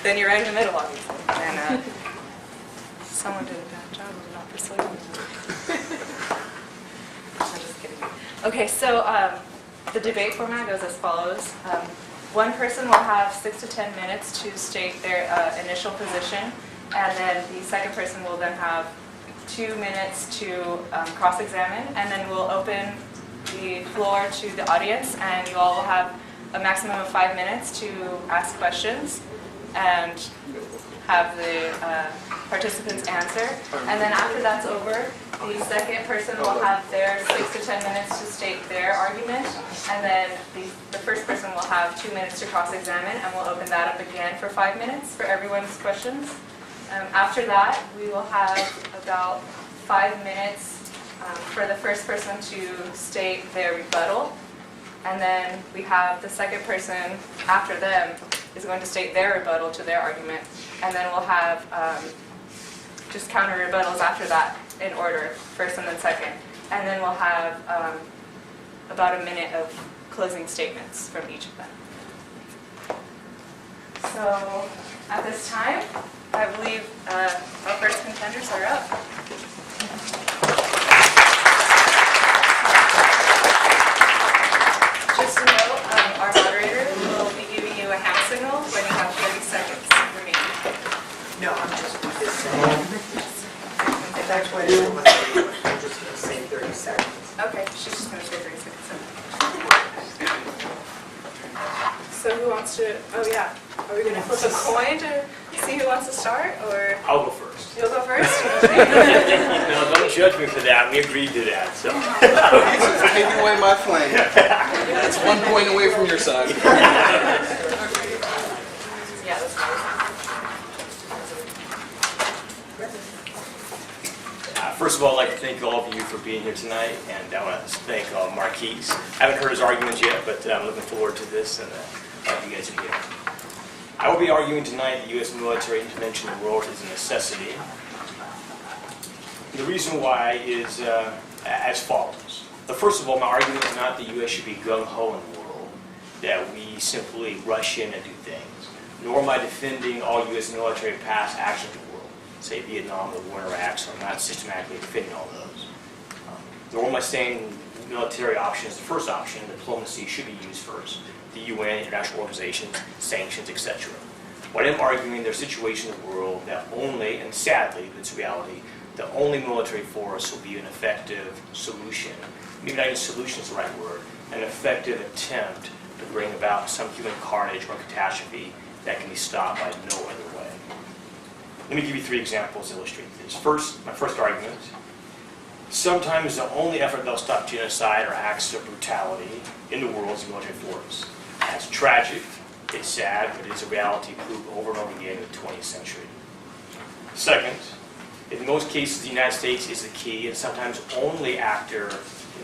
then you're right in the middle, obviously. And someone did a bad job of not persuading me. I'm just kidding. Okay, so the debate format goes as follows. One person will have 6 to 10 minutes to state their initial position, and then the second person will then have 2 minutes to cross-examine, and then we'll open the floor to the audience, and you all will have a maximum of 5 minutes to ask questions and have the participants answer. And then after that's over, the second person will have their 6 to 10 minutes to state their argument, and then the first person will have 2 minutes to cross-examine, and we'll open that up again for 5 minutes for everyone's questions. After that, we will have about 5 minutes for the first person to state their rebuttal, and then we have the second person after them is going to state their rebuttal to their argument, and then we'll have just counter rebuttals after that in order, first and then second, and then we'll have about a minute of closing statements from each of them. So at this time, I believe our first contenders are up. Just to note, our moderator will be giving you a hand signal when you have 30 seconds remaining. No, I'm just going to say, if that's what it is, I'm just going to say 30 seconds. Okay, she's just going to say 30 seconds. So who wants to, oh yeah, are we going to flip a coin to see who wants to start, or? I'll go first. You'll go first? No, don't judge me for that. We agreed to that, so. Taking away my flame. It's 1 point away from your side. Yeah, that's nice. First of all, I'd like to thank all of you for being here tonight, and I want to thank Marquise. I haven't heard his arguments yet, but I'm looking forward to this, and you guys are here. I will be arguing tonight that U.S. military intervention in the world is a necessity. The reason why is as follows. First of all, my argument is not that the U.S. should be gung-ho in the world, that we simply rush in and do things, nor am I defending all U.S. military past action in the world, say Vietnam or the war in Iraq, so I'm not systematically defending all those. Nor am I saying military option is the first option, diplomacy should be used first. The UN, international organizations, sanctions, etc. What I'm arguing, there are situations in the world that only, and sadly, it's reality, the only military force will be an effective solution. Maybe not even solution is the right word, an effective attempt to bring about some human carnage or catastrophe that can be stopped by no other way. Let me give you 3 examples to illustrate this. First, my first argument. Sometimes the only effort that will stop genocide or acts of brutality in the world is the military force. That's tragic, it's sad, but it's a reality proved over and over again in the 20th century. Second, in most cases the United States is the key and sometimes only actor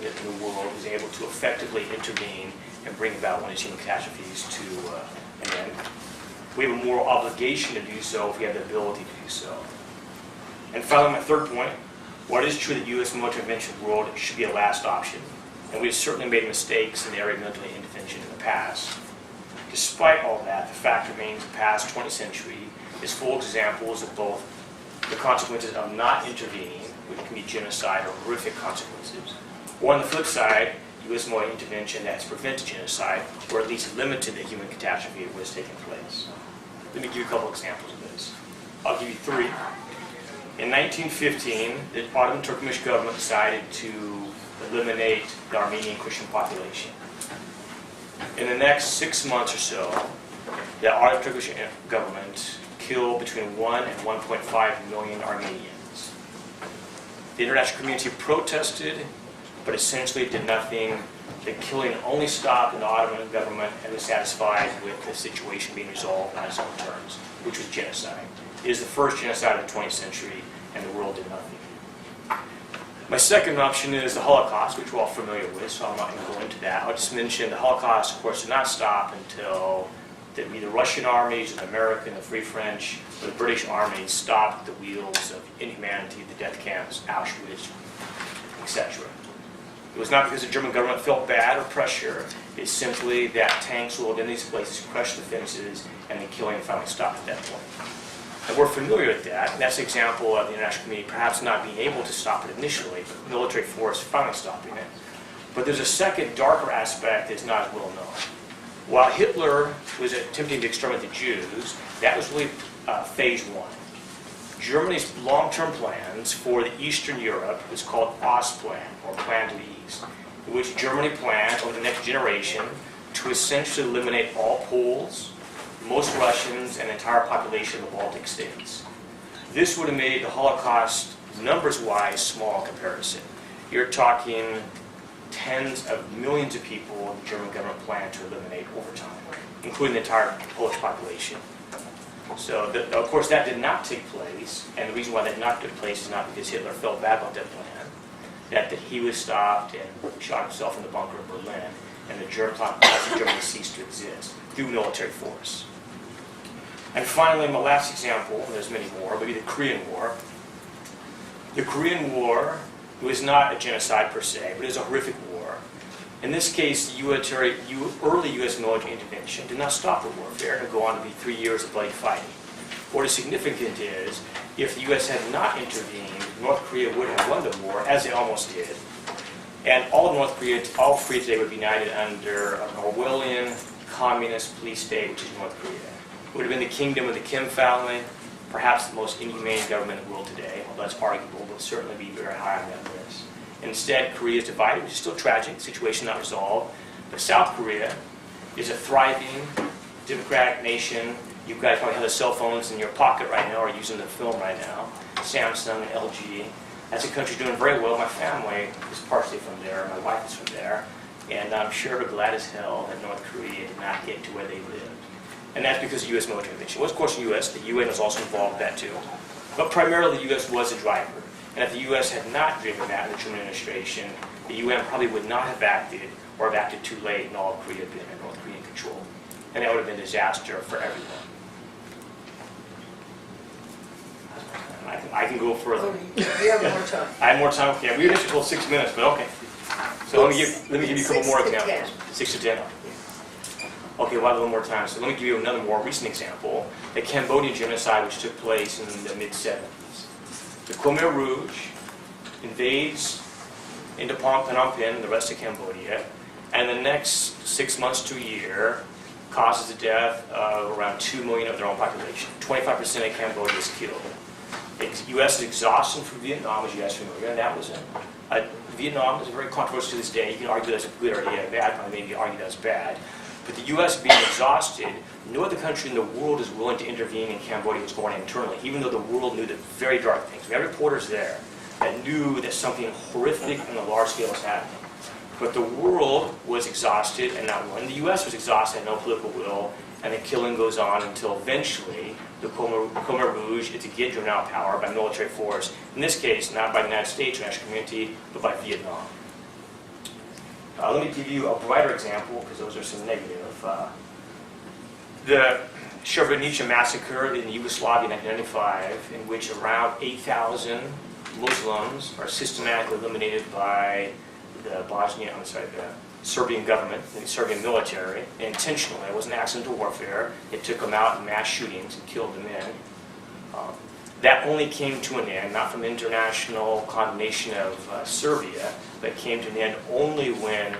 in the world who's able to effectively intervene and bring about one of these human catastrophes to an end. We have a moral obligation to do so if we have the ability to do so. And finally, my third point, what is true that U.S. military intervention in the world should be a last option. And we've certainly made mistakes in the area of military intervention in the past. Despite all that, the fact remains the past 20th century is full of examples of both the consequences of not intervening, which can be genocide or horrific consequences, or on the flip side, U.S. military intervention that has prevented genocide, or at least limited the human catastrophe that was taking place. Let me give you a couple examples of this. I'll give you 3. In 1915, the Ottoman Turkish government decided to eliminate the Armenian Christian population. In the next 6 months or so, the Ottoman Turkish government killed between 1 and 1.5 million Armenians. The international community protested, but essentially did nothing. The killing only stopped in the Ottoman government and was satisfied with the situation being resolved on its own terms, which was genocide. It is the first genocide of the 20th century, and the world did nothing. My second option is the Holocaust, which we're all familiar with, so I'm not going to go into that. I'll just mention the Holocaust, of course, did not stop until the Russian armies, the American, the Free French, or the British armies stopped the wheels of inhumanity, the death camps, Auschwitz, etc. It was not because the German government felt bad or pressure. It's simply that tanks rolled in these places, crushed the fences, and the killing finally stopped at that point. And we're familiar with that. And that's an example of the international community perhaps not being able to stop it initially, but military force finally stopping it. But there's a second, darker aspect that's not as well known. While Hitler was attempting to exterminate the Jews, that was really phase one. Germany's long-term plans for the Eastern Europe was called Ostplan, or Plan to the East, in which Germany planned over the next generation to essentially eliminate all Poles, most Russians, and the entire population of the Baltic states. This would have made the Holocaust, numbers-wise, small in comparison. You're talking tens of millions of people the German government planned to eliminate over time, including the entire Polish population. So, of course, that did not take place, and the reason why that did not take place is not because Hitler felt bad about that plan, that he was stopped and shot himself in the bunker in Berlin, and the Germany ceased to exist through military force. And finally, my last example, and there's many more, would be the Korean War. The Korean War was not a genocide per se, but it was a horrific war. In this case, the early U.S. military intervention did not stop the warfare and go on to be 3 years of bloody fighting. What is significant is, if the U.S. had not intervened, North Korea would have won the war, as they almost did. And all Korea today would be united under an Orwellian communist police state, which is North Korea. It would have been the kingdom of the Kim family, perhaps the most inhumane government in the world today, although that's arguable, but certainly be very high on that list. Instead, Korea is divided, which is still tragic, situation not resolved. But South Korea is a thriving, democratic nation. You guys probably have the cell phones in your pocket right now or using the film right now. Samsung and LG. That's a country doing very well. My family is partially from there. My wife is from there. And I'm sure they're glad as hell that North Korea did not get to where they lived. And that's because of U.S. military intervention. Well, of course, the U.S., the UN was also involved in that too. But primarily, the U.S. was a driver. And if the U.S. had not driven that in the Truman administration, the UN probably would not have acted, or have acted too late, and all of Korea had been in North Korean control. And that would have been a disaster for everyone. I can go further. You have more time. I have more time. Okay, we initially told 6 minutes, but okay. So let me give you a couple more 6 to examples. 6 to 10. Okay, we'll have a little more time. So let me give you another more recent example: the Cambodian genocide, which took place in the mid-70s. The Khmer Rouge invades into Phnom Penh and the rest of Cambodia, and the next 6 months to a year causes the death of around 2 million of their own population. 25% of Cambodia is killed. The U.S. is exhausted from Vietnam, as you guys are familiar, and that was Vietnam is very controversial to this day. You can argue that's a good idea, bad, but maybe argue that's bad. But the U.S. being exhausted, no other country in the world is willing to intervene in Cambodia what's going on internally, even though the world knew the very dark things. We had reporters there that knew that something horrific on a large scale was happening. But the world was exhausted and not willing. The U.S. was exhausted and no political will, and the killing goes on until eventually the Khmer Rouge is again driven out of power by military force. In this case, not by the United States or international community, but by Vietnam. Let me give you a brighter example, because those are some negative. The Srebrenica massacre in Yugoslavia in 1995, in which around 8,000 Muslims are systematically eliminated by the Serbian government, the Serbian military, intentionally. It wasn't accidental warfare. It took them out in mass shootings and killed them in. That only came to an end, not from international condemnation of Serbia, but came to an end only when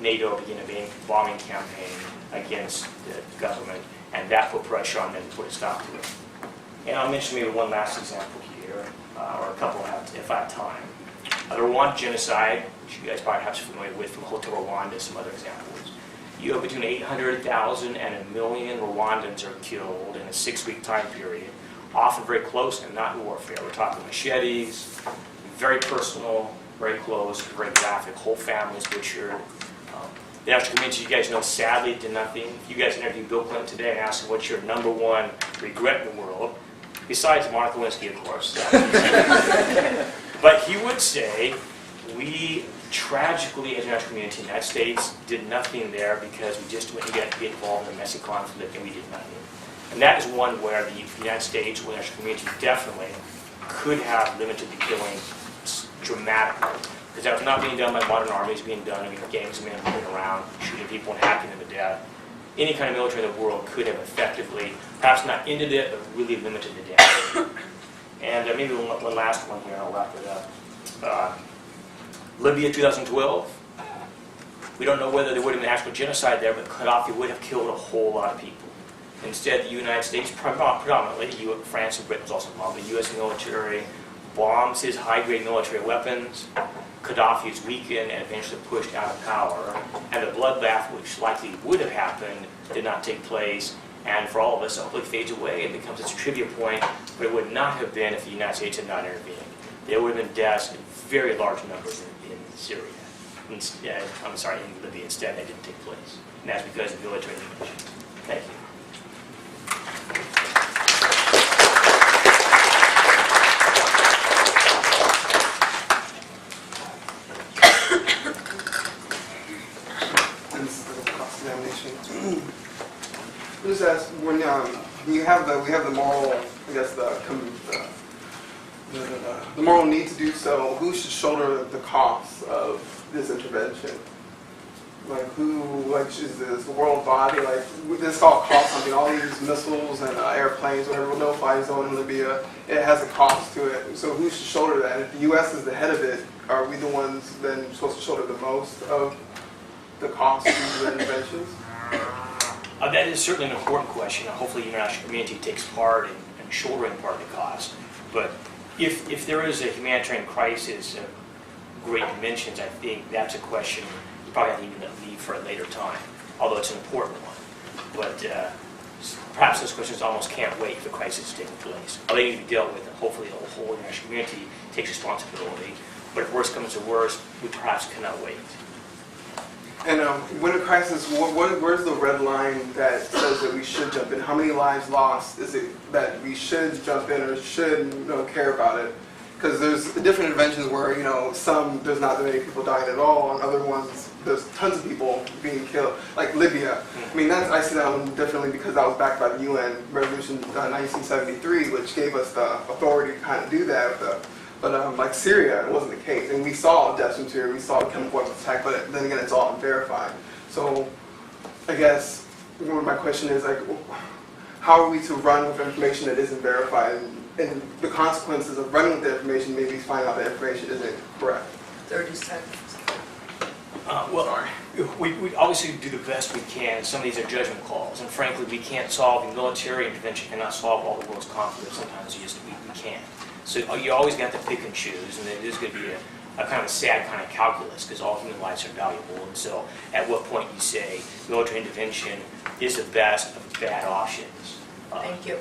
NATO began a bombing campaign against the government, and that put pressure on them to put a stop to it. And I'll mention maybe one last example here, or a couple if I have time. The Rwanda genocide, which you guys probably have familiar with from Hotel Rwanda, some other examples. You have between 800,000 and 1 million Rwandans are killed in a 6-week time period, often very close and not in warfare. We're talking machetes, very personal, very close, very graphic, whole families butchered. The national community, you guys know, sadly did nothing. If you guys interview Bill Clinton today and ask him what's your #1 regret in the world, besides Monica Lewinsky, of course. But he would say, we tragically, as a national community in the United States, did nothing there because we just wouldn't get involved in a messy conflict, and we did nothing. And that is one where the United States, or the national community, definitely could have limited the killing dramatically. because that was not being done by modern armies, being done against gangs of men moving around, shooting people and hacking them to death. Any kind of military in the world could have effectively, perhaps not ended it, but really limited the damage. And maybe one last one here, and I'll wrap it up. Libya 2012. We don't know whether there would have been actual genocide there, but Gaddafi would have killed a whole lot of people. Instead, the United States, predominantly, France and Britain was also involved, the U.S. military bombs his high-grade military weapons. Gaddafi is weakened and eventually pushed out of power. And the bloodbath, which likely would have happened, did not take place. And for all of us, hopefully fades away and becomes a trivia point, but it would not have been if the United States had not intervened. There would have been deaths in very large numbers in Syria. In Libya instead, they didn't take place. And that's because of military intervention. Thank you. Just ask, when we have the moral, I guess the moral need to do so, who should shoulder the costs of this intervention? Like is this world body, like this all costs something, all these missiles and airplanes, whatever, no-fly zone in Libya, it has a cost to it. So who should shoulder that? If the U.S. is the head of it, are we the ones then supposed to shoulder the most of the cost of the interventions? That is certainly an important question. Hopefully the international community takes part in shouldering part of the cost. But if there is a humanitarian crisis of great dimensions, I think that's a question you probably have to even leave for a later time, although it's an important one. But perhaps those questions almost can't wait if the crisis is taking place. They need to be dealt with, and hopefully the whole international community takes responsibility. But if worse comes to worse, we perhaps cannot wait. And when a crisis, where's the red line that says that we should jump in? How many lives lost is it that we should jump in or should care about it? Because there's different interventions where some there's not that many people dying at all, and other ones there's tons of people being killed, like Libya. I mean, I see that one differently because that was backed by the UN Resolution 1973, which gave us the authority to kind of do that. But like Syria, it wasn't the case. And we saw deaths in Syria, we saw chemical weapons attack, but then again, it's all unverified. So I guess my question is, like, how are we to run with information that isn't verified? And the consequences of running with the information, maybe find out that information isn't correct. 30 seconds. We obviously do the best we can. Some of these are judgment calls, and frankly, we can't solve. The military intervention cannot solve all the world's conflicts. Sometimes we can't. So you always got to pick and choose, and it is going to be a kind of a sad kind of calculus because all human lives are valuable. And so, at what point you say military intervention is the best of bad options? Thank you.